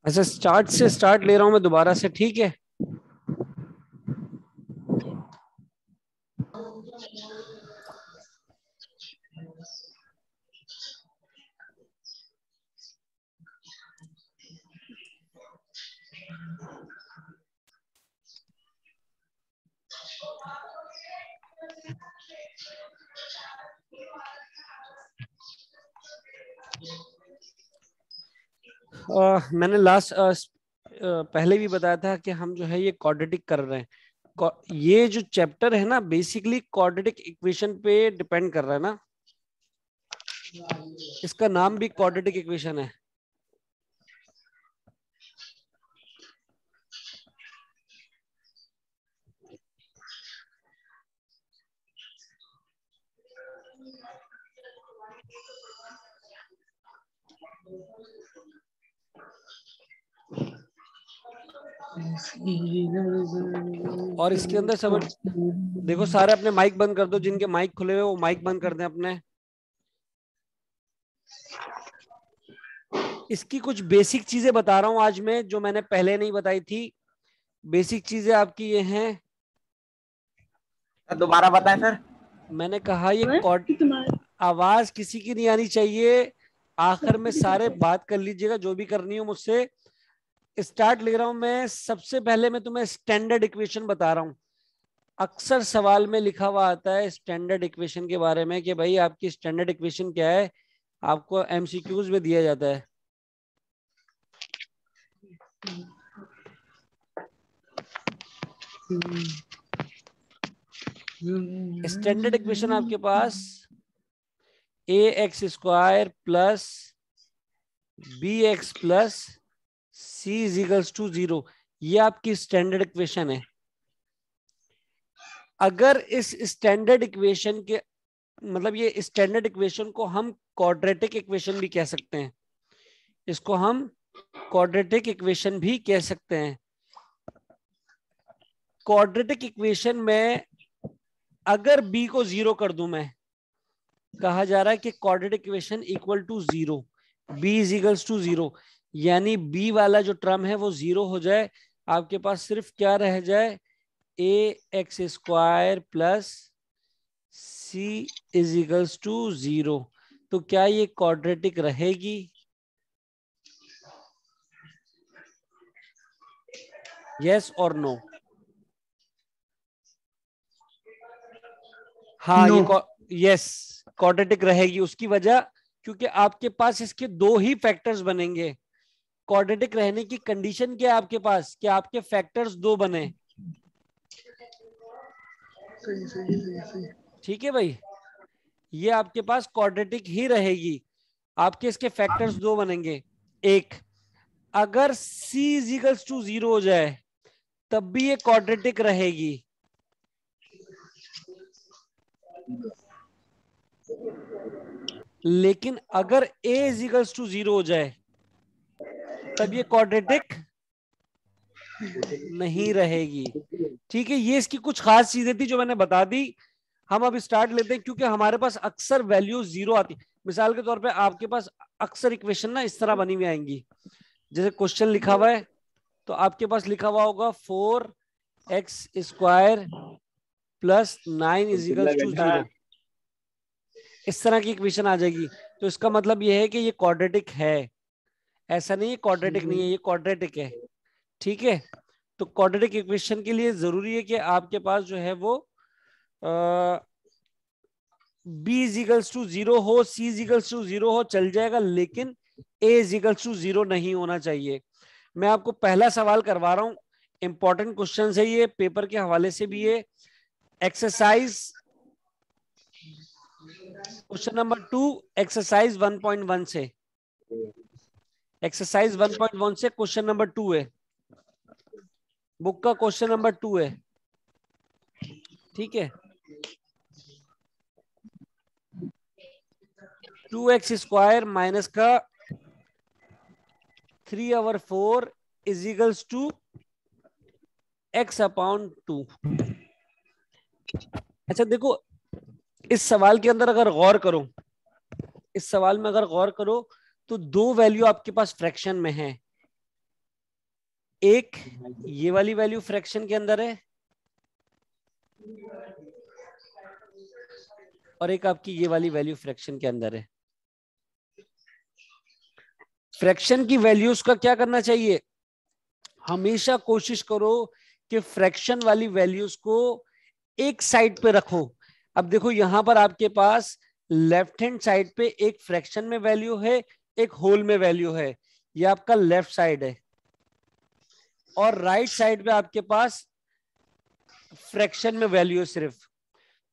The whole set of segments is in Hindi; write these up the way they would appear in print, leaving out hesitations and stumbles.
अच्छा, स्टार्ट से स्टार्ट ले रहा हूं मैं दोबारा से, ठीक है। मैंने लास्ट पहले भी बताया था कि हम जो है ये क्वाड्रेटिक कर रहे हैं। ये जो चैप्टर है ना, बेसिकली क्वाड्रेटिक इक्वेशन पे डिपेंड कर रहा है ना। इसका नाम भी क्वाड्रेटिक इक्वेशन है। और इसके अंदर सब देखो, सारे अपने माइक बंद कर दो, जिनके माइक खुले हुए वो माइक बंद कर दें अपने। इसकी कुछ बेसिक चीजें बता रहा हूं आज मैं, जो मैंने पहले नहीं बताई थी। बेसिक चीजें आपकी ये हैं। दोबारा बताएं सर। मैंने कहा ये कॉर्ड, आवाज किसी की नहीं आनी चाहिए। आखिर में सारे बात कर लीजिएगा, जो भी करनी हो मुझसे। स्टार्ट ले रहा हूं मैं। सबसे पहले मैं तुम्हें स्टैंडर्ड इक्वेशन बता रहा हूं। अक्सर सवाल में लिखा हुआ आता है स्टैंडर्ड इक्वेशन के बारे में कि भाई आपकी स्टैंडर्ड इक्वेशन क्या है। आपको एमसीक्यूज में दिया जाता है। स्टैंडर्ड इक्वेशन आपके पास a x square plus b x plus c is equals to 0। ये आपकी स्टैंडर्ड इक्वेशन है। अगर इस स्टैंडर्ड इक्वेशन के मतलब ये स्टैंडर्ड इक्वेशन को हम क्वाड्रेटिक इक्वेशन भी कह सकते हैं। इसको हम क्वाड्रेटिक इक्वेशन भी कह सकते हैं। क्वाड्रेटिक इक्वेशन में अगर b को 0 कर दूं मैं, कहा जा रहा है कि quadratic equation equal to 0, b is equals to 0। यानी b वाला जो टर्म है वो 0 हो जाए। आपके पास सिर्फ क्या रह जाए, a x square plus c is equals to 0। तो क्या ये क्वाड्रेटिक रहेगी? यस और नो? हाँ, नो। यस, क्वाड्रेटिक रहेगी। उसकी वजह, क्योंकि आपके पास इसके दो ही फैक्टर्स बनेंगे। क्वाड्रेटिक रहने की कंडीशन क्या है आपके पास, कि आपके फैक्टर्स दो बने। सही सही सही सही। ठीक है भाई, ये आपके पास क्वाड्रेटिक ही रहेगी। आपके इसके फैक्टर्स दो बनेंगे। एक, अगर c इजिकल्स टू 0 हो जाए तब भी ये क्वाड्रेटिक रहेगी। लेकिन अगर a इजिकल्स टू 0 हो जाए तब ये क्वाड्रेटिक नहीं रहेगी। ठीक है, ये इसकी कुछ खास चीजें थी जो मैंने बता दी। हम अब स्टार्ट लेते हैं, क्योंकि हमारे पास अक्सर वैल्यू 0 आती। मिसाल के तौर पे आपके पास अक्सर इक्वेशन ना इस तरह बनी हुई आएंगी। जैसे क्वेश्चन लिखा हुआ है तो आपके पास लिखा हुआ होगा 4x स्क्वायर प्लस 9 इजिकल्स टू 0। इस तरह की इक्वेशन आ जाएगी। तो इसका मतलब यह है कि ये क्वाड्रेटिक है। ऐसा नहीं है क्वाड्रेटिक नहीं है, ये क्वाड्रेटिक है। ठीक है, तो क्वाड्रेटिक इक्वेशन के लिए जरूरी है कि आपके पास जो है वो b इजिकल्स टू 0 हो, c इजिकल्स टू 0 हो, चल जाएगा। लेकिन a इजिकल्स टू 0 नहीं होना चाहिए। मैं आपको पहला सवाल करवा रहा हूं। इंपॉर्टेंट क्वेश्चन है ये, पेपर के हवाले से भी ये। एक्सरसाइज क्वेश्चन नंबर 2, एक्सरसाइज 1.1 से। एक्सरसाइज 1.1 से क्वेश्चन नंबर 2 है। बुक का क्वेश्चन नंबर 2 है। ठीक है, 2x स्क्वायर माइनस का 3/4 इजिकल्स टू x अपॉन 2। अच्छा देखो, इस सवाल के अंदर अगर गौर करो, इस सवाल में अगर गौर करो तो दो वैल्यू आपके पास फ्रैक्शन में है। एक ये वाली वैल्यू फ्रैक्शन के अंदर है और एक आपकी ये वाली वैल्यू फ्रैक्शन के अंदर है। फ्रैक्शन की वैल्यूज का क्या करना चाहिए, हमेशा कोशिश करो कि फ्रैक्शन वाली वैल्यूज को एक साइड पे रखो। अब देखो यहां पर आपके पास लेफ्ट हैंड साइड पे एक फ्रैक्शन में वैल्यू है, एक होल में वैल्यू है, ये आपका लेफ्ट साइड है, और राइट साइड पे आपके पास फ्रैक्शन में वैल्यू है सिर्फ।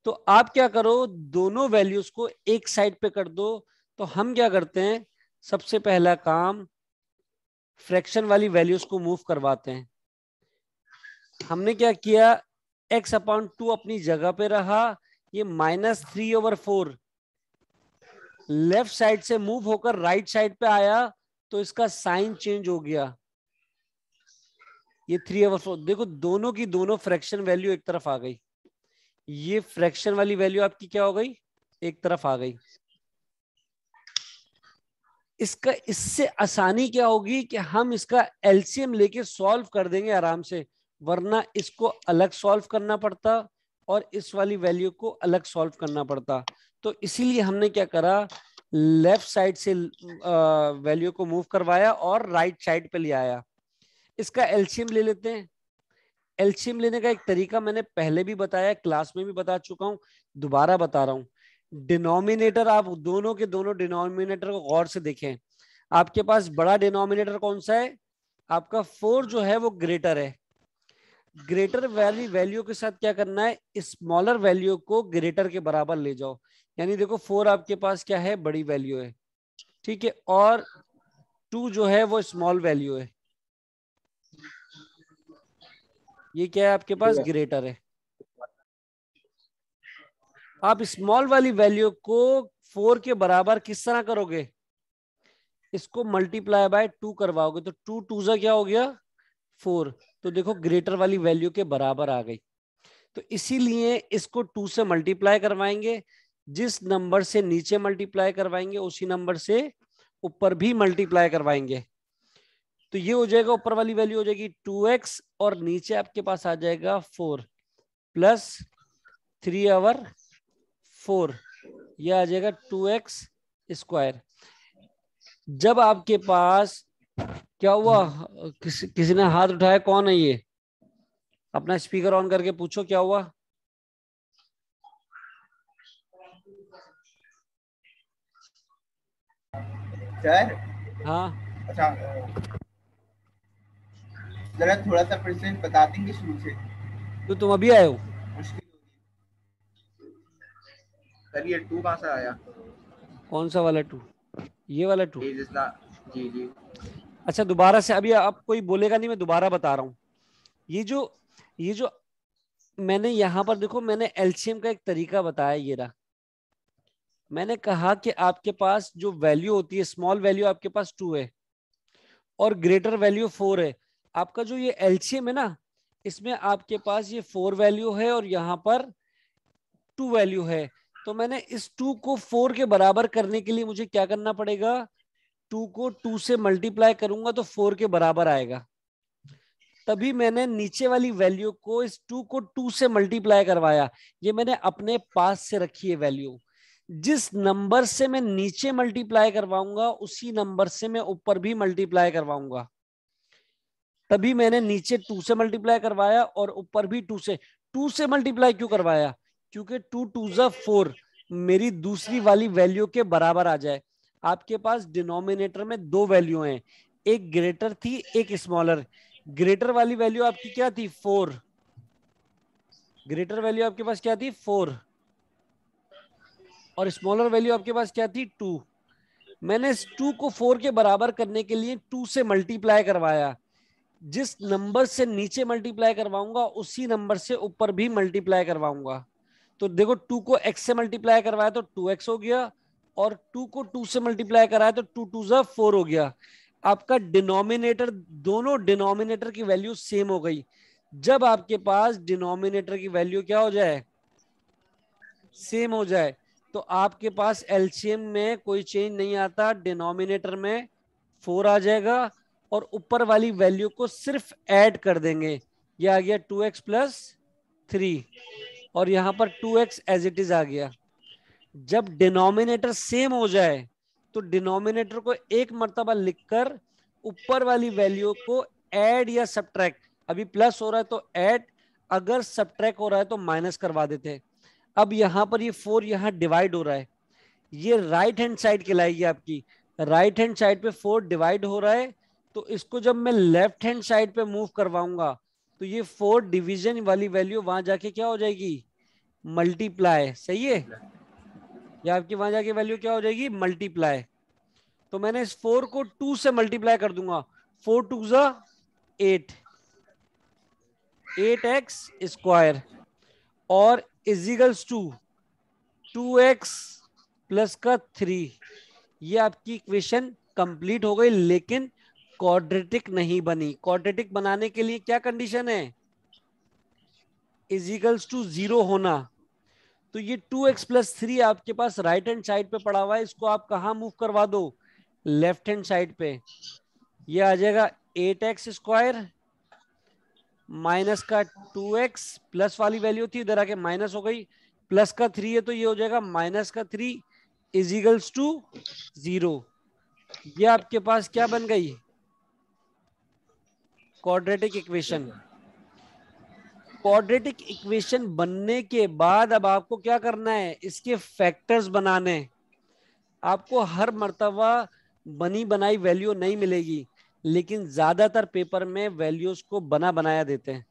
तो आप क्या करो, दोनों वैल्यूज को एक साइड पे कर दो। तो हम क्या करते हैं, सबसे पहला काम फ्रैक्शन वाली वैल्यूज को मूव करवाते हैं। हमने क्या किया, x/2 अपनी जगह पे रहा, ये -3/4 लेफ्ट साइड से मूव होकर राइट साइड पे आया, तो इसका साइन चेंज हो गया, ये 3/4। देखो दोनों की दोनों फ्रैक्शन वैल्यू एक तरफ आ गई, ये फ्रैक्शन वाली वैल्यू आपकी क्या हो गई, एक तरफ आ गई। इसका इससे आसानी क्या होगी कि हम इसका एलसीएम लेके सॉल्व कर देंगे आराम से, वरना इसको अलग सॉल्व करना पड़ता और इस वाली वैल्यू को अलग सॉल्व करना पड़ता। तो इसीलिए हमने क्या करा, लेफ्ट साइड से वैल्यू को मूव करवाया और राइट साइड पे ले आया। इसका एलसीएम ले लेते हैं। एलसीएम लेने का एक तरीका मैंने पहले भी बताया, क्लास में भी बता चुका हूं, दोबारा बता रहा हूं। डिनोमिनेटर, आप दोनों के दोनों डिनोमिनेटर को गौर से देखें। आपके पास बड़ा डिनोमिनेटर कौन सा है, आपका 4 जो है वो ग्रेटर है। ग्रेटर वाली वैल्यू के साथ क्या करना है, स्मॉलर वैल्यू को ग्रेटर के बराबर ले जाओ। यानी देखो 4 आपके पास क्या है, बड़ी वैल्यू है, ठीक है, और 2 जो है वो स्मॉल वैल्यू है, ये क्या है आपके पास, ग्रेटर है। आप स्मॉल वाली वैल्यू को 4 के बराबर किस तरह करोगे, इसको मल्टीप्लाई बाय 2 करवाओगे, तो 2 2 जा क्या हो गया 4। तो देखो ग्रेटर वाली वैल्यू के बराबर आ गई। तो इसीलिए इसको 2 से मल्टीप्लाई करवाएंगे, जिस नंबर से नीचे मल्टीप्लाई करवाएंगे उसी नंबर से ऊपर भी मल्टीप्लाई करवाएंगे। तो ये हो जाएगा, ऊपर वाली वैल्यू हो जाएगी 2x और नीचे आपके पास आ जाएगा 4 प्लस 3/4, ये आ जाएगा 2x²। जब आपके पास क्या हुआ, किसी ने हाथ उठाया, कौन है ये, अपना स्पीकर ऑन करके पूछो क्या हुआ। सर। हाँ अच्छा, जरा थोड़ा सा फिर से बता देंगे शुरू से, तो तुम अभी आए हो, मुश्किल होगी। सर ये 2 कहाँ से आया? कौन सा वाला 2, ये वाला 2। ये जिसना, जी जी। अच्छा दोबारा से, अभी आप कोई बोलेगा नहीं, मैं दोबारा बता रहा हूँ। ये जो मैंने यहाँ पर देखो, मैंने एलसीएम का एक तरीका बताया, ये रहा। मैंने कहा कि आपके पास जो वैल्यू होती है, स्मॉल वैल्यू आपके पास 2 है और ग्रेटर वैल्यू 4 है। आपका जो ये एलसीएम है ना, इसमें आपके पास ये 4 वैल्यू है और यहाँ पर 2 वैल्यू है। तो मैंने इस 2 को 4 के बराबर करने के लिए मुझे क्या करना पड़ेगा, 2 को 2 से मल्टीप्लाई करूंगा तो 4 के बराबर आएगा। तभी मैंने नीचे वाली वैल्यू को, इस 2 को 2 से मल्टीप्लाई करवाया। ये मैंने अपने पास से रखी है वैल्यू, जिस नंबर से मैं नीचे मल्टीप्लाई करवाऊंगा उसी नंबर से मैं ऊपर भी मल्टीप्लाई करवाऊंगा। तभी मैंने नीचे 2 से मल्टीप्लाई करवाया और ऊपर भी 2 से मल्टीप्लाई क्यों करवाया, क्योंकि 2 2 जा 4 मेरी दूसरी वाली वैल्यू के बराबर आ जाए। आपके पास डिनोमिनेटर में 2 वैल्यू हैं, एक ग्रेटर थी एक स्मॉलर। ग्रेटर वाली वैल्यू आपकी क्या थी, 4। ग्रेटर वैल्यू आपके पास क्या थी, 4, और स्मॉलर वैल्यू आपके पास क्या थी, 2। मैंने इस 2 को 4 के बराबर करने के लिए 2 से मल्टीप्लाई करवाया। जिस नंबर से नीचे मल्टीप्लाई करवाऊंगा उसी नंबर से ऊपर भी मल्टीप्लाई करवाऊंगा। तो देखो 2 को x से मल्टीप्लाई करवाया तो 2x हो गया, और 2 को 2 से मल्टीप्लाई कराया तो 2 2 जा 4 हो गया। आपका डिनोमिनेटर, दोनों डिनोमिनेटर की वैल्यू सेम हो गई। जब आपके पास डिनोमिनेटर की वैल्यू क्या हो जाए, सेम हो जाए, तो आपके पास एलसीएम में कोई चेंज नहीं आता, डिनोमिनेटर में 4 आ जाएगा और ऊपर वाली वैल्यू को सिर्फ ऐड कर देंगे। ये आ गया 2x प्लस 3 और यहाँ पर 2x एज इट इज आ गया। जब डिनोमिनेटर सेम हो जाए तो डिनोमिनेटर को एक मर्तबा लिखकर ऊपर वाली वैल्यू को ऐड या सब्ट्रैक्ट, अभी प्लस हो रहा है तो ऐड, अगर सब्ट्रैक्ट हो रहा है तो माइनस करवा देते हैं। अब यहां पर ये 4 यहां डिवाइड हो रहा है, ये राइट हैंड साइड कहलाएगी आपकी। राइट हैंड साइड पे 4 डिवाइड हो रहा है, तो इसको जब मैं लेफ्ट हैंड साइड पे मूव करवाऊंगा तो ये 4 डिवीजन वाली वैल्यू वहां जाके क्या हो जाएगी, मल्टीप्लाई। सही है, या आपकी वहां जाके वैल्यू क्या हो जाएगी, मल्टीप्लाई। तो मैंने इस 4 को 2 से मल्टीप्लाई कर दूंगा, 4 2 जा 8, 8x स्क्वायर और इजिकल्स टू 2x प्लस का 3। ये आपकी इक्वेशन कंप्लीट हो गई, लेकिन क्वाड्रेटिक नहीं बनी। क्वाड्रेटिक बनाने के लिए क्या कंडीशन है, इजिकल्स टू 0 होना। तो ये 2x प्लस 3 आपके पास राइट हैंड साइड पे पड़ा हुआ है, इसको आप कहां मूव करवा दो, लेफ्ट हैंड साइड पे। ये आ जाएगा 8x स्क्वायर माइनस का 2x, प्लस वाली वैल्यू थी इधर आके माइनस हो गई, प्लस का 3 है तो ये हो जाएगा माइनस का 3 इजिकल्स टू 0। ये आपके पास क्या बन गई, क्वाड्रेटिक इक्वेशन। क्वाड्रेटिक इक्वेशन बनने के बाद अब आपको क्या करना है, इसके फैक्टर्स बनाने। आपको हर मर्तबा बनी बनाई वैल्यू नहीं मिलेगी, लेकिन ज्यादातर पेपर में वैल्यूज को बना बनाया देते हैं।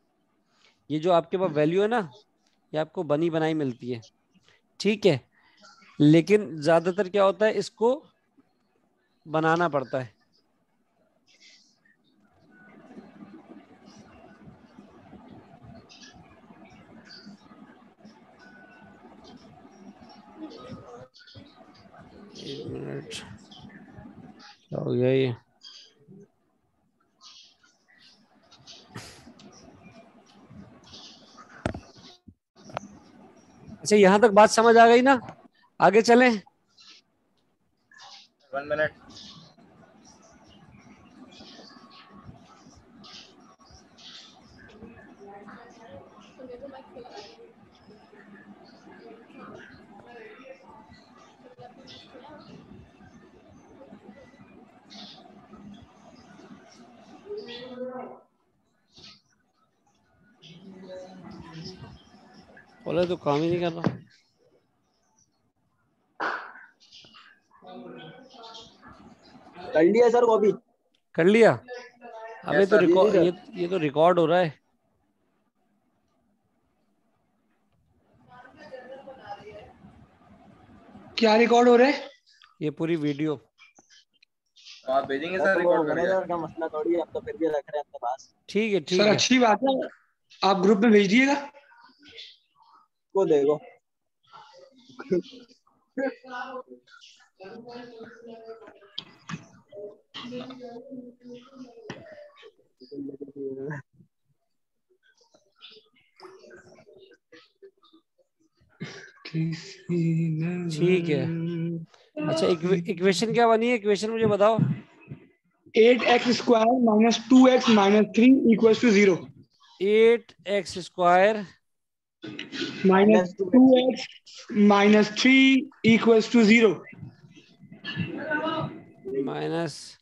ये जो आपके पास वैल्यू है ना, ये आपको बनी बनाई मिलती है, ठीक है, लेकिन ज्यादातर क्या होता है, इसको बनाना पड़ता है। एक मिनट, क्या हो गया ये, अच्छा यहां तक बात समझ आ गई ना, आगे चलें। 1 मिनट। बोले तो काम ही नहीं कर रहा। कर लिया सर वो भी कर लिया, अबे Yes, तो sir. रिकॉर्ड, ये तो रिकॉर्ड हो रहा है। क्या रिकॉर्ड हो रहा है? ये पूरी वीडियो। तो आप भेजेंगे सर, सर वो रिकॉर्ड करके? मैनेजर का मसला थोड़ी है, हम तो फिर भी रख रहे हैं अपने पास। ठीक है ठीक सर है, अच्छी बात है, आप ग्रुप में भेज दिएगा। को देखो ठीक है। अच्छा इक्वेशन क्या बनी है, इक्वेशन मुझे बताओ। 8x square minus 2x minus 3 equals to 0। 8x square minus 2x minus 3 equals to 0। Minus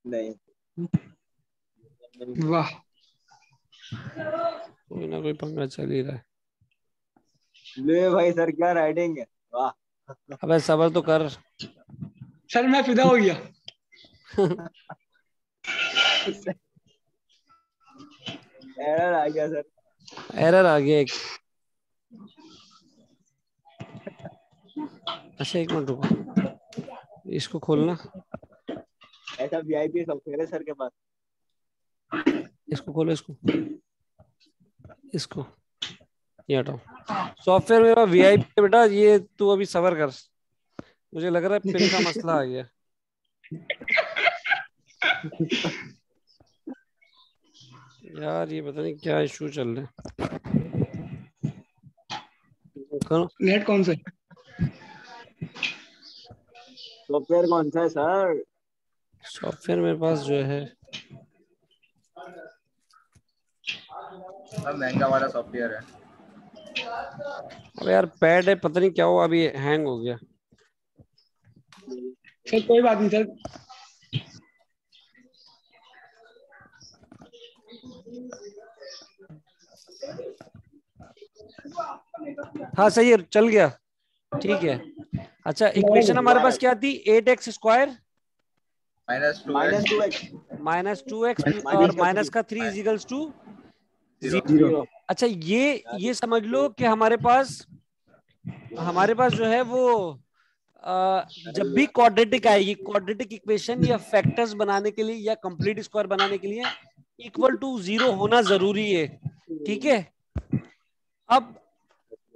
नहीं, वाह, कोई ना कोई पंगा चल ही रहा है। ले भाई सर क्या राइटिंग है, वाह। अबे सबर तो कर। सर मैं फिदा हो गया। एरर आ गया सर। एरर आ गया एक। अच्छा एक मिनट रुको, इसको खोलना, ऐसा वीआईपी सब मेरे सर के पास। इसको खोलो, इसको ये हटाओ। सॉफ्टवेयर मेरा वीआईपी है बेटा, ये तू अभी सबर कर, मुझे लग रहा है पिन का मसला आ गया। यार ये पता नहीं क्या इशू चल रहा है। नेट कौन सा? सॉफ्टवेयर कौन सा है सर? सॉफ्टवेयर मेरे पास जो है अब महंगा वाला सॉफ्टवेयर है। अबे यार पैड है, पता नहीं क्या हुआ, अभी हैंग हो गया। सर कोई बात नहीं सर। हाँ सही है, चल गया, ठीक है। अच्छा इक्वेशन हमारे पास क्या थी? 8x² -2x -2x और माइनस का 3 इजिकल्स टू 0। 0। अच्छा ये समझ लो कि हमारे पास जो है वो जब भी क्वाड्रेटिक आएगी, क्वाड्रेटिक इक्वेशन या फैक्टर्स बनाने के लिए या कंप्लीट स्क्वायर बनाने के लिए इक्वल टू 0 होना जरूरी है, ठीक है। अब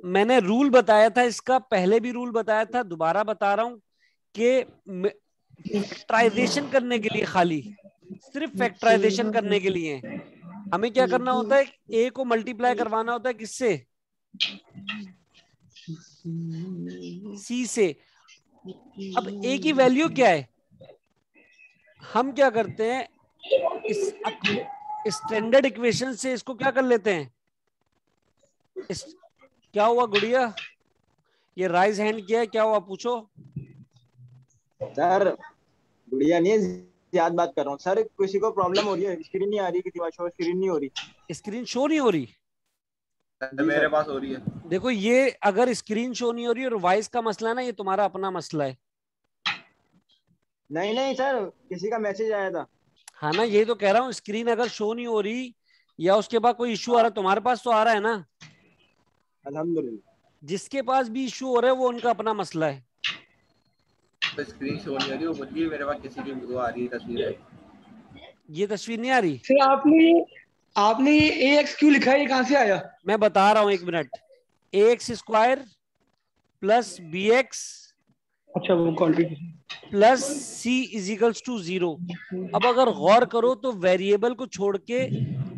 मैंने रूल बताया था इसका, पहले भी रूल बताया था, दोबारा बता रहा हूं कि फैक्टराइजेशन करने के लिए, खाली सिर्फ फैक्टराइजेशन करने के लिए हमें क्या करना होता है? ए को मल्टीप्लाई करवाना होता है किससे? सी से। अब ए की वैल्यू क्या है? हम क्या करते हैं, इस स्टैंडर्ड इक्वेशन से इसको क्या कर लेते हैं? क्या हुआ गुड़िया? ये राइज हैंड किया है, क्या हुआ पूछो। सर गुड़िया नहीं है, याद बात कर रहा हूँ सर। किसी को प्रॉब्लम हो रही है, स्क्रीन नहीं आ रही, किसी बात शो स्क्रीन नहीं हो रही। स्क्रीन शो नहीं हो रही? मेरे पास हो रही है। देखो ये अगर स्क्रीन शो नहीं हो रही और वॉइस का मसला है ना, ये तुम्हारा अपना मसला है। नहीं नहीं सर, किसी का मैसेज आया था। हाँ ना, ये तो कह रहा हूँ, स्क्रीन अगर शो नहीं हो रही या उसके बाद कोई इश्यू आ रहा है, तुम्हारे पास तो आ रहा है ना। अल्हम्दुलिल्लाह। जिसके पास भी इश्यू हो रहा है वो उनका अपना मसला है। तो स्क्रीन शो नहीं हो रही, वो मुझे भी, मेरे पास किसी की वो आ रही है तस्वीर। ये तस्वीर नहीं आ रही? सर आपने ये ax क्यों लिखा है, ये कहाँ से आया? मैं बता रहा हूँ, 1 मिनट। ax² प्लस bx अच्छा वो quantity. Plus c equals to 0। अब अगर गौर करो तो वेरिएबल को छोड़ के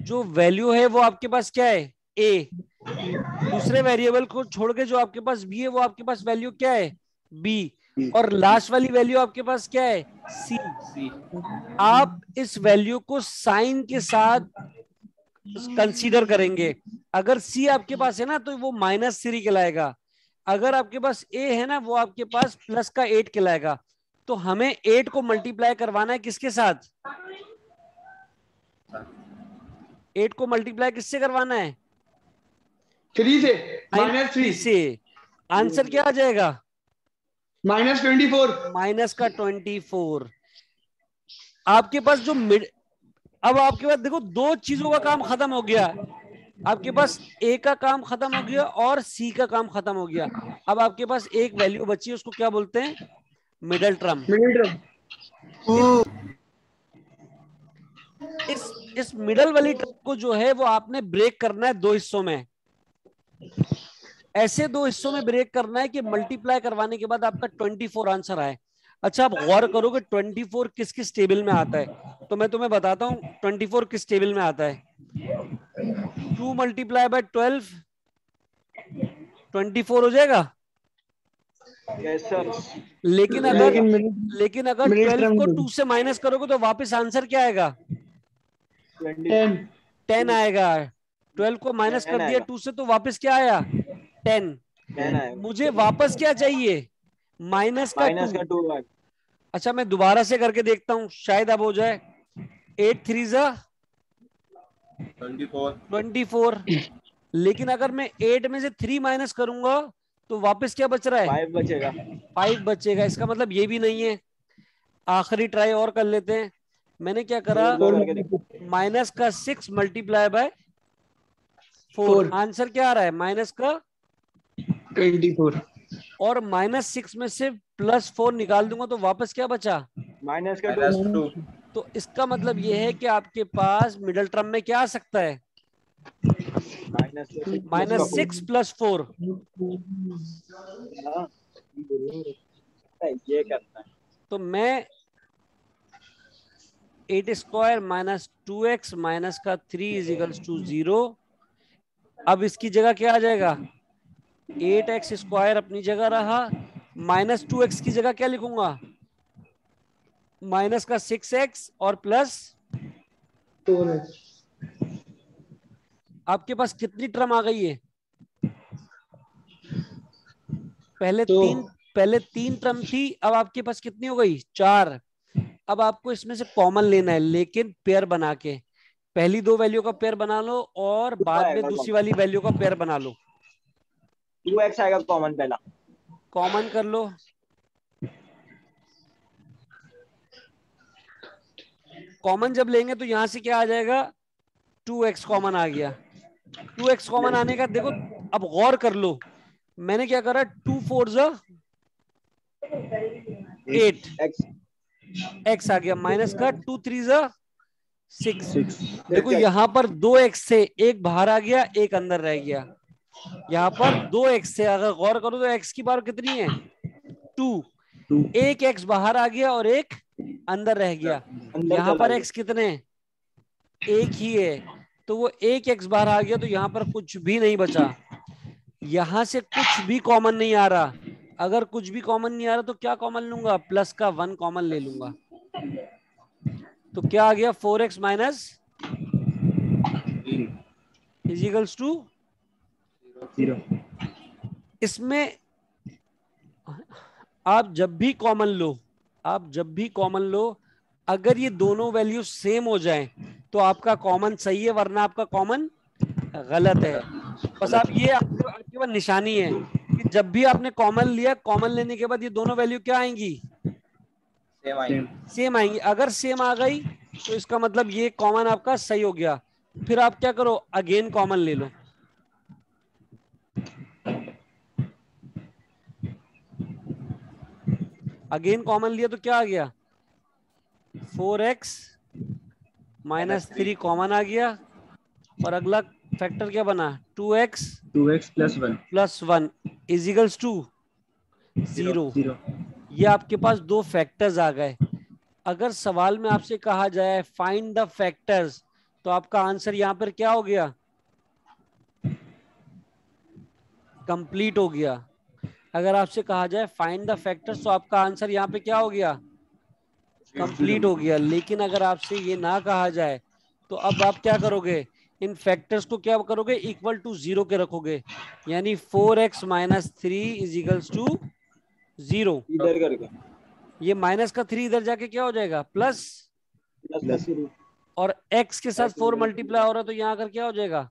जो वैल्यू है वो आपके पास क्या है? a। दूसरे वेरिएबल को छोड़ के जो आपके पास b है वो आपके पास वैल्यू क्या है? b। और लास्ट वाली वैल्यू आपके पास क्या है? c। आप इस वैल्यू को साइन के साथ कंसीडर करेंगे। अगर c आपके पास है ना तो वो -3 कहलाएगा, अगर आपके पास a है ना वो आपके पास प्लस का 8 कहलाएगा। तो हमें 8 को मल्टीप्लाई करवाना है किसके साथ? 8 को मल्टीप्लाई किससे करवाना है? 3 से -3 से। आंसर क्या आ जाएगा? -24। माइनस का 24। आपके पास जो अब आपके पास देखो, दो चीजों का काम खत्म हो गया। आपके पास ए का काम खत्म हो गया और सी का काम खत्म हो गया। अब आपके पास एक वैल्यू बची है, उसको क्या बोलते हैं? Middle term. इस मिडल वाली टर्म को जो है वो आपने ब्रेक करना है दो हिस्सों में। ऐसे दो हिस्सों में ब्रेक करना है कि मल्टीप्लाई करवाने के बाद आपका 24 आंसर आए। अच्छा आप गौर करोगे 24 किस किस टेबल में आता है, तो मैं तुम्हें बताता हूं 24 किस टेबल में आता है। 2 × 12 24 हो जाएगा। Yes sir. लेकिन अगर 12 को 2 से माइनस करोगे तो वापस आंसर क्या आएगा? 10 आएगा। 12 को माइनस कर दिया 2 से तो वापस क्या आया? 10। मुझे वापस क्या चाहिए? माइनस का 2। अच्छा मैं दोबारा से करके देखता हूं, शायद अब हो जाए। 8 3 ज़ा 24। लेकिन अगर मैं 8 में से 3 माइनस करूंगा तो वापस क्या बच रहा है? 5 बचेगा। 5 बचेगा। इसका मतलब ये भी नहीं है। आखिरी ट्राई और कर लेते हैं। मैंने क्या करा, माइनस का 6 × 4। आंसर क्या आ रहा है? माइनस का 24। और -6 में से +4 निकाल दूंगा तो वापस क्या बचा? -2। तो इसका मतलब ये है कि आपके पास मिडल टर्म में क्या आ सकता है? -6 + 4। ये करता है तो मैं 8² - 2x माइनस का 3 = 0। अब इसकी जगह क्या आ जाएगा? 8x² अपनी जगह रहा, -2x की जगह क्या लिखूंगा? माइनस का 6x और प्लस 4x। आपके पास कितनी टर्म आ गई है? तो पहले तीन टर्म थी, अब आपके पास कितनी हो गई? 4। अब आपको इसमें से कॉमन लेना है, लेकिन पेयर बना के। पहली दो वैल्यू का पेयर बना लो और टू बाद में आएगा दूसरी कॉमन, वाली वैल्यू का पेयर बना लो। 2x आएगा कॉमन पहला। कॉमन कर लो। कॉमन जब लेंगे तो यहां से क्या आ जाएगा? 2x कॉमन आ गया। 2x कॉमन आने का देखो, अब गौर कर लो, मैंने क्या करा, 2 4 जा 8, x x आ गया, माइनस का 2 3 जा 6। 6। देखो यहां पर 2x से एक बाहर आ गया, एक अंदर रह गया। यहाँ पर 2x से अगर गौर करो तो x की पावर कितनी है? 2। 2 एक x बाहर आ गया और एक अंदर रह गया। अंदर यहाँ चला पर गया। x कितने? एक ही है, तो वो एक x बाहर आ गया, तो यहाँ पर कुछ भी नहीं बचा। यहां से कुछ भी कॉमन नहीं आ रहा। अगर कुछ भी कॉमन नहीं आ रहा तो क्या कॉमन लूंगा? प्लस का 1 कॉमन ले लूंगा। तो क्या आ गया? 4x minus 3 is equals to 0। इसमें आप जब भी कॉमन लो, आप जब भी कॉमन लो, अगर ये दोनों वैल्यू सेम हो जाएं तो आपका कॉमन सही है, वरना आपका कॉमन गलत है। बस आप ये आपके पास निशानी है कि जब भी आपने कॉमन लिया, कॉमन लेने के बाद ये दोनों वैल्यू क्या आएंगी? सेम आएगी। सेम आएंगी। अगर सेम आ गई तो इसका मतलब ये कॉमन आपका सही हो गया। फिर आप क्या करो? अगेन कॉमन ले लो। अगेन कॉमन लिया तो क्या आ गया? 4x माइनस 3 कॉमन आ गया, और अगला फैक्टर क्या बना? 2x 2x plus 1 plus 1 इजिकल्स to 0। 0। ये आपके पास दो फैक्टर्स आ गए। अगर सवाल में आपसे कहा जाए फाइंड द फैक्टर्स, तो आपका आंसर यहां पर क्या हो गया? कंप्लीट हो गया। अगर आपसे कहा जाए फाइंड द फैक्टर्स, तो आपका आंसर यहाँ पे क्या हो गया? कंप्लीट हो गया। लेकिन अगर आपसे ये ना कहा जाए तो अब आप क्या करोगे? इन फैक्टर्स को क्या करोगे? इक्वल टू 0 के रखोगे, यानी 4x minus 3 is equals to 0। इधर करके ये माइनस का 3 इधर जाके क्या हो जाएगा? प्लस। प्लस का 3 और x के साथ 4 मल्टीप्लाई हो रहा है, तो यहाँ आकर क्या हो जाएगा?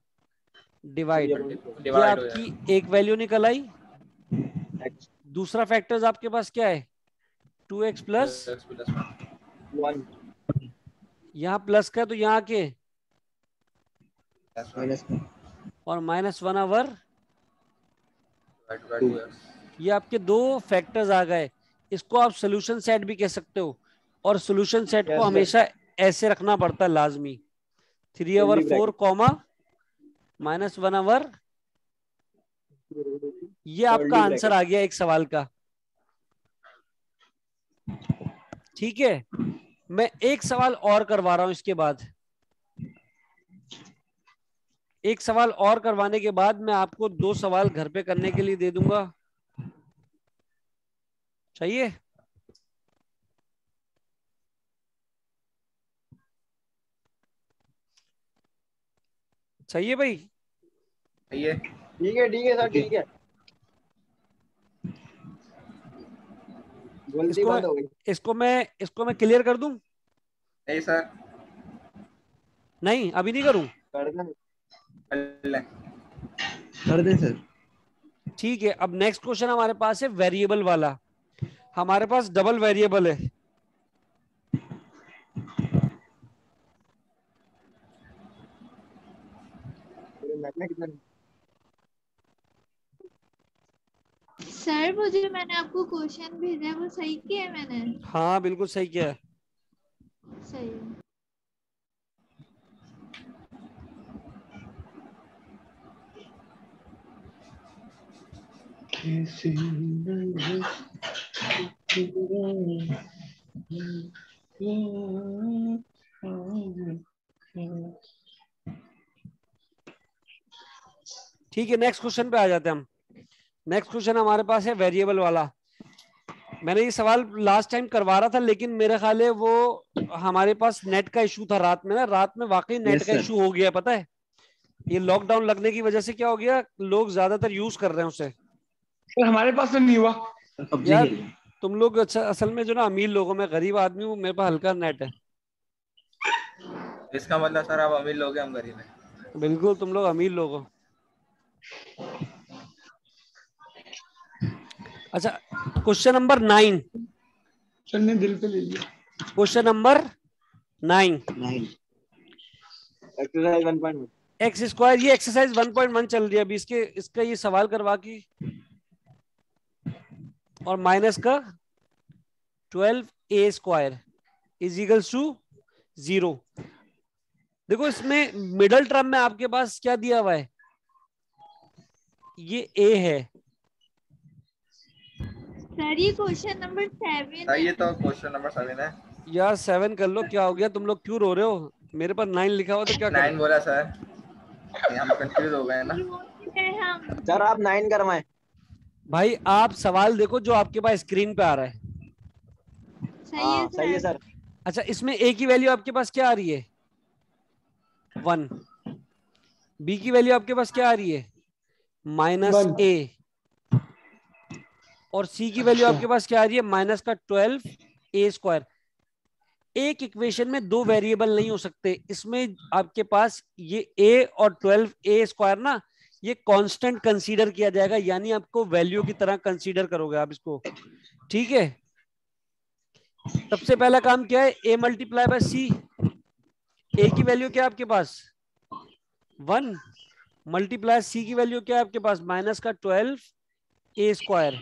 डिवाइड। ये डिवाइड हो आपकी एक वैल्यू निकल आई। x दूसरा फैक्टर्स आपके पास क्या है? 2x प्लस, जाएगा। 1 यहाँ प्लस का है तो यहाँ के, माइनस और माइनस 1 आवर। ये आपके दो फैक्टर्स आ गए। इसको आप सोल्यूशन सेट भी कह सकते हो, और सोल्यूशन सेट को Yes, sir. हमेशा ऐसे रखना पड़ता है लाजमी। 3 ओवर 4 कॉमा माइनस 1 ओवर। ये आपका आंसर आ गया एक सवाल का। ठीक है, मैं एक सवाल और करवा रहा हूं इसके बाद। एक सवाल और करवाने के बाद मैं आपको 2 सवाल घर पे करने के लिए दे दूंगा। चाहिए? चाहिए भाई? ये ठीक है सर, ठीक है। गलती बंद हो गई। इसको मैं क्लियर कर दूं? नहीं सर, नहीं, अभी नहीं करूं। कर दें कर दें सर। ठीक है, अब नेक्स्ट क्वेश्चन हमारे पास है वेरिएबल वाला। हमारे पास डबल वेरिएबल है। सर वो जो मैंने आपको क्वेश्चन भेजा है वो सही किया है मैंने? हाँ बिल्कुल सही किया है। सही है। ठीक है, नेक्स्ट क्वेश्चन पे आ जाते हैं हम। नेक्स्ट क्वेश्चन हमारे पास है वेरिएबल वाला। मैंने ये सवाल लास्ट टाइम करवा रहा था, लेकिन मेरे ख्याल है वो हमारे पास नेट का इशू था रात में ना, रात में वाकई नेट Yes, का sir. इशू हो गया, पता है ये लॉकडाउन लगने की वजह से क्या हो गया, लोग ज्यादातर यूज कर रहे हैं उसे। सर हमारे पास तो नहीं हुआ। PUBG यार खेल रहे हैं। तुम लोग अच्छा, असल में जो ना अमीर लोगों में, गरीब आदमी हूँ, मेरे पास हल्का नेट है। इसका मतलब सर आप अमीर लोग हैं, हम गरीब हैं। बिल्कुल, तुम लोग अमीर लोग हो। अच्छा, क्वेश्चन नंबर 9। सर ने दिल पे ले लिया। Question number 9, 9. Exercise 1.1। X square, ये एक्सरसाइज 1.1 चल रही है अभी, इसका ये सवाल करवा की, और माइनस का 12a square is equals to 0। देखो इसमें मिडल टर्म में आपके पास क्या दिया हुआ है, ये a है। सर ये क्वेश्चन नंबर 7 सर है। ये तो क्वेश्चन नंबर 7 है। यार 7 कर लो, क्या हो गया, तुम लोग क्यों रो रहे हो, मेरे पास 9 लिखा हुआ तो क्या 9 करें। बोला सर, ये हम कंफ्यूज हो गए ना। हम सर आप 9 करवाएं। भाई आप सवाल देखो जो आपके पास स्क्रीन पे आ रहा है। सही है सही है सर। अच्छा, इसमें a की वैल्यू आपके पास क्या आ रही है, 1। b की वैल्यू आपके पास क्या आ रही है, -a। और c की वैल्यू आपके पास क्या आ रही है, माइनस का 12a स्क्वायर। एक इक्वेशन में दो वेरिएबल नहीं हो सकते, इसमें आपके पास ये a और 12a स्क्वायर ना, ये कांस्टेंट कंसीडर किया जाएगा, यानी आपको वैल्यू की तरह कंसीडर करोगे आप इसको, ठीक है। सबसे पहला काम क्या है, a multiply by c। a की वैल्यू क्या है आपके पास 1, मल्टीप्लाई c की वैल्यू क्या है आपके पास, माइनस का 12a स्क्वायर।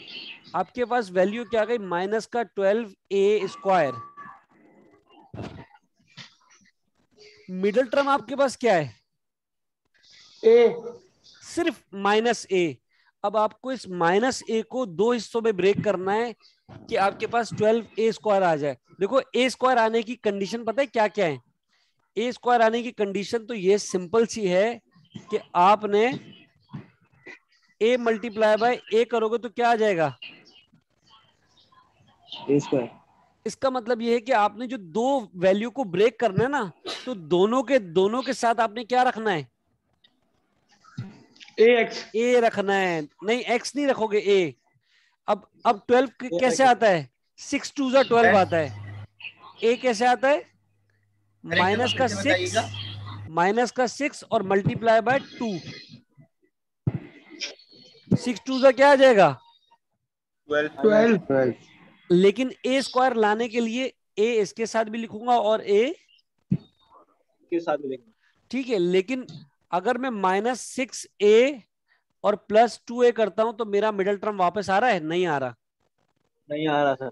आपके पास वैल्यू क्या आ गई, माइनस का 12a स्क्वायर। मिडिल टर्म आपके पास क्या है, ए। सिर्फ -a। अब आपको इस -a को दो हिस्सों में ब्रेक करना है कि आपके पास 12a स्क्वायर आ जाए। देखो a स्क्वायर आने की कंडीशन पता है क्या क्या है, a स्क्वायर आने की कंडीशन तो ये सिंपल सी है कि आपने a मल्टीप्लाई बाय a करोगे तो क्या आ जाएगा, A square. इसका मतलब ये है कि आपने जो दो वैल्यू को ब्रेक करना है ना, तो दोनों के साथ आपने क्या रखना है, ए रखना है, नहीं x नहीं रखोगे a। अब 12 कैसे आता है, 6 2 जा 12 आता है, a कैसे आता है, माइनस का 6 और मल्टीप्लाई बाय 2, 6 2 जा क्या आ जाएगा 12। लेकिन a स्क्वायर लाने के लिए a इसके साथ भी लिखूंगा और a के साथ मिलेंगे। ठीक है, लेकिन अगर मैं -6a और +2a करता हूं तो मेरा मिडिल टर्म वापस आ रहा है, नहीं आ रहा। नहीं आ रहा सर।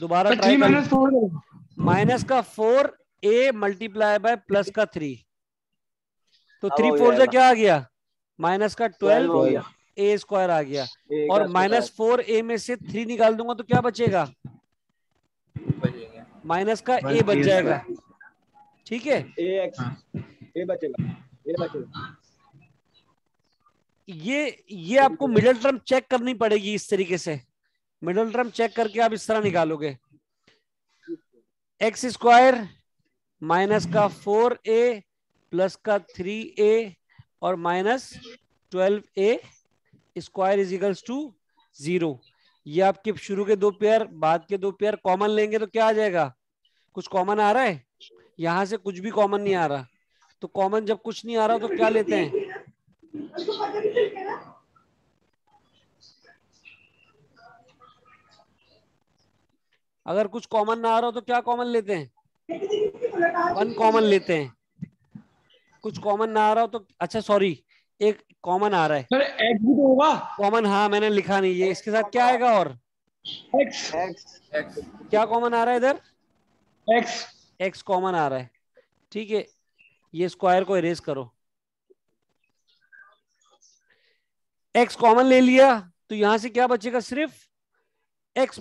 दोबारा सर ट्राई 3 कर, - 4 माइनस का 4a मल्टीप्लाई बाय प्लस का 3, तो अब 3 हो 4 जा जाएगा। क्या आ गया, माइनस का 12 हो गया। 12a स्क्वायर आ गया। A और का square। -4a में से 3 निकाल दूंगा तो क्या बचेगा, माइनस का a बच जाएगा, ठीक है। ax a बचेगा, a बचेगा। ये आपको मिडिल टर्म चेक करनी पड़ेगी इस तरीके से, मिडिल टर्म चेक करके आप इस तरह निकालोगे, एक्स स्क्वायर माइनस का 4a प्लस का 3a और -12a square is equals to 0। ये आपके शुरू के दो पेयर, बाद के दो पेयर कॉमन लेंगे तो क्या आ जाएगा, कुछ कॉमन आ रहा है, यहां से कुछ भी कॉमन नहीं आ रहा, तो कॉमन जब कुछ नहीं आ रहा तो क्या लेते हैं, अगर कुछ कॉमन ना आ रहा हो तो क्या कॉमन लेते हैं, 1 कॉमन लेते हैं। कुछ कॉमन ना आ रहा हो तो, अच्छा सॉरी, एक कॉमन आ रहा है, सर एक्स भी तो होगा। कॉमन, हाँ मैंने लिखा नहीं, ये इसके साथ क्या आएगा, और एक्स x क्या कॉमन आ रहा है इधर, एक्स एक्स कॉमन आ रहा है, ठीक है। ये स्क्वायर को इरेज करो, एक्स कॉमन ले लिया तो यहां से क्या बचेगा, सिर्फ x -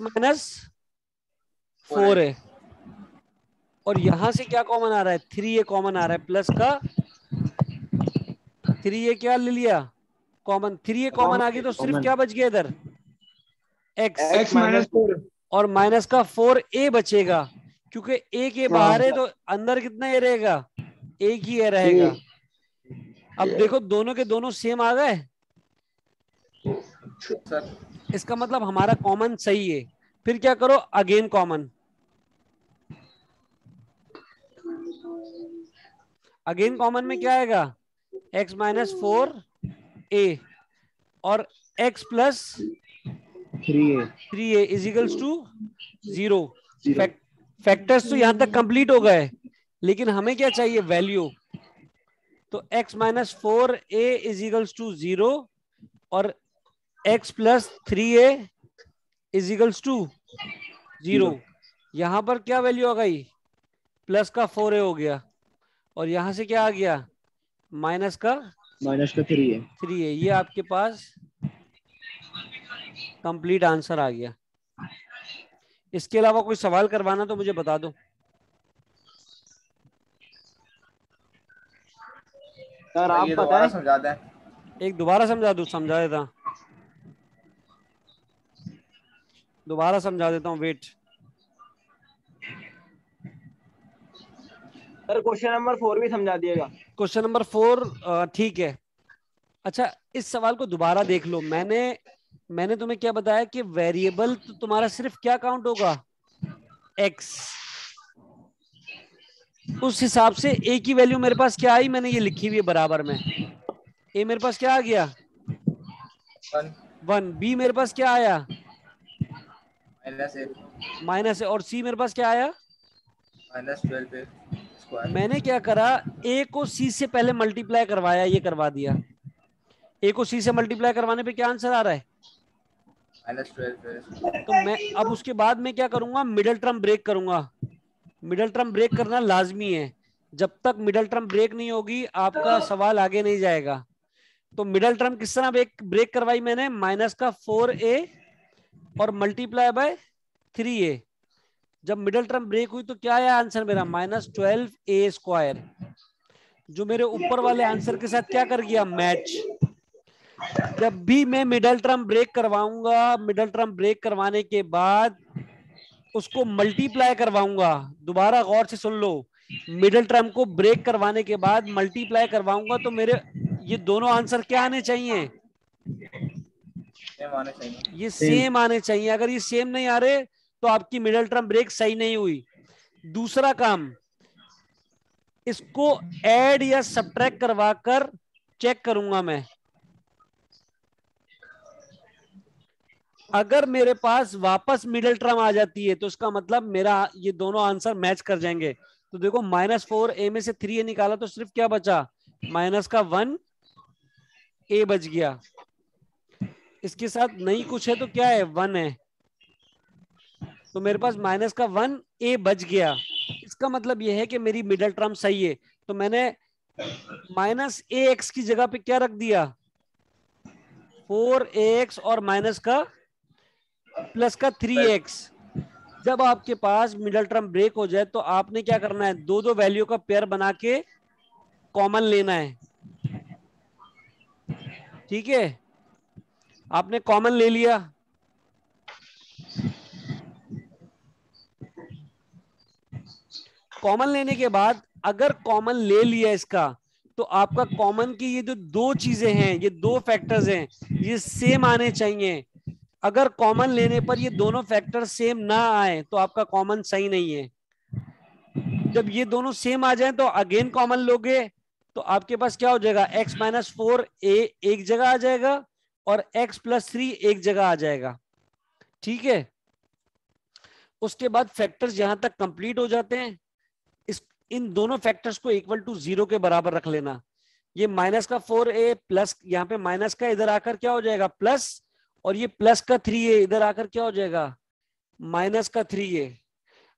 4 है, और यहां से क्या कॉमन आ रहा है, 3a कॉमन आ रहा है, प्लस का 3a क्या ले लिया कॉमन, 3a कॉमन आ गई तो सिर्फ Common. क्या बच गया इधर, x माइनस 4 और माइनस का 4a बचेगा, क्योंकि a के बाहर है तो अंदर कितना ए रहेगा, एक ही ए रहेगा। अब देखो दोनों के दोनों सेम आ गए, सर इसका मतलब हमारा कॉमन सही है। फिर क्या करो, अगेन कॉमन, अगेन कॉमन में क्या आएगा, x माइनस 4a और x plus 3a is equals to 0। Factors तो यहां तक कंप्लीट हो गए, लेकिन हमें क्या चाहिए, वैल्यू। तो x minus 4a is equals to 0 और x plus 3a is equals to 0। यहां पर क्या वैल्यू आ गई, प्लस का 4a हो गया, और यहां से क्या आ गया, माइनस का 3a। ये आपके पास कंप्लीट आंसर आ गया। इसके अलावा कोई सवाल करवाना तो मुझे बता दो। सर आप ये दोबारा बताएं। समझा दें। एक दोबारा समझा दूं, समझा देता, दोबारा समझा देता हूँ, वेट। सर क्वेश्चन नंबर 4 भी समझा दिएगा। क्वेश्चन नंबर 4 ठीक है। अच्छा, इस सवाल को दोबारा देख लो। मैंने तुम्हें क्या बताया कि वेरिएबल तो तुम्हारा सिर्फ क्या काउंट होगा, x। उस हिसाब से a की वैल्यू मेरे पास क्या आई, मैंने ये लिखी हुई है बराबर में। a मेरे पास क्या आ गया, 1। b मेरे पास क्या आया, माइनस है। और c मेरे पास क्या आया, -12 मैंने क्या करा, a को c से पहले मल्टीप्लाई करवाया, ये करवा दिया। a को c से मल्टीप्लाई करवाने पे क्या आंसर आ रहा है, -12। तो मैं अब उसके बाद में क्या करूंगा, मिडल टर्म ब्रेक करूंगा। मिडल टर्म ब्रेक करना लाजमी है, जब तक मिडल टर्म ब्रेक नहीं होगी आपका सवाल आगे नहीं जाएगा। तो मिडल टर्म किस तरह ब्रेक करवाई मैंने, माइनस का 4a और मल्टीप्लाई बाय 3a। जब मिडल टर्म ब्रेक हुई तो क्या आया आंसर मेरा, -12a², जो मेरे ऊपर वाले आंसर के साथ क्या कर गया, मैच। जब भी मैं मिडल टर्म ब्रेक करवाऊंगा, मिडल टर्म ब्रेक करवाने के बाद उसको मल्टीप्लाई करवाऊंगा। दोबारा गौर से सुन लो, मिडल टर्म को ब्रेक करवाने के बाद मल्टीप्लाई करवाऊंगा तो मेरे ये दोनों आंसर क्या आने चाहिए, ये सेम आने चाहिए। अगर ये सेम नहीं आ रहे तो आपकी मिडल टर्म ब्रेक सही नहीं हुई। दूसरा काम, इसको ऐड या सब्ट्रैक्ट करवाकर चेक करूंगा मैं। अगर मेरे पास वापस मिडिल टर्म आ जाती है तो उसका मतलब मेरा ये दोनों आंसर मैच कर जाएंगे। तो देखो -4a में से 3a निकाला तो सिर्फ क्या बचा, माइनस का 1a बच गया। इसके साथ नहीं कुछ है तो क्या है, 1 है, तो मेरे पास माइनस का 1a बच गया। इसका मतलब यह है कि मेरी मिडिल टर्म सही है। तो मैंने -ax की जगह पे क्या रख दिया, 4ax और माइनस का प्लस का 3x। जब आपके पास मिडिल टर्म ब्रेक हो जाए तो आपने क्या करना है, दो दो वैल्यू का पेयर बना के कॉमन लेना है। ठीक है, आपने कॉमन ले लिया, कॉमन लेने के बाद अगर कॉमन ले लिया इसका, तो आपका कॉमन की ये जो दो चीजें हैं, ये दो फैक्टर्स हैं, ये सेम आने चाहिए। अगर कॉमन लेने पर ये दोनों फैक्टर सेम ना आए तो आपका कॉमन सही नहीं है। जब ये दोनों सेम आ जाए तो अगेन कॉमन लोगे तो आपके पास क्या हो जाएगा, x माइनस 4a एक जगह आ जाएगा और x प्लस 3 एक जगह आ जाएगा। ठीक है, उसके बाद फैक्टर्स यहां तक कंप्लीट हो जाते हैं। इन दोनों फैक्टर्स को इक्वल टू 0 के बराबर रख लेना। ये माइनस का 4a प्लस, यहाँ पे माइनस का इधर आकर क्या हो जाएगा प्लस, और ये प्लस का 3a इधर आकर क्या हो जाएगा माइनस का 3a।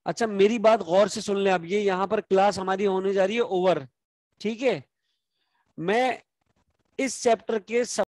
अच्छा मेरी बात गौर से सुन लें, अब ये यहाँ पर क्लास हमारी होने जा रही है ओवर। ठीक है, मैं इस चैप्टर के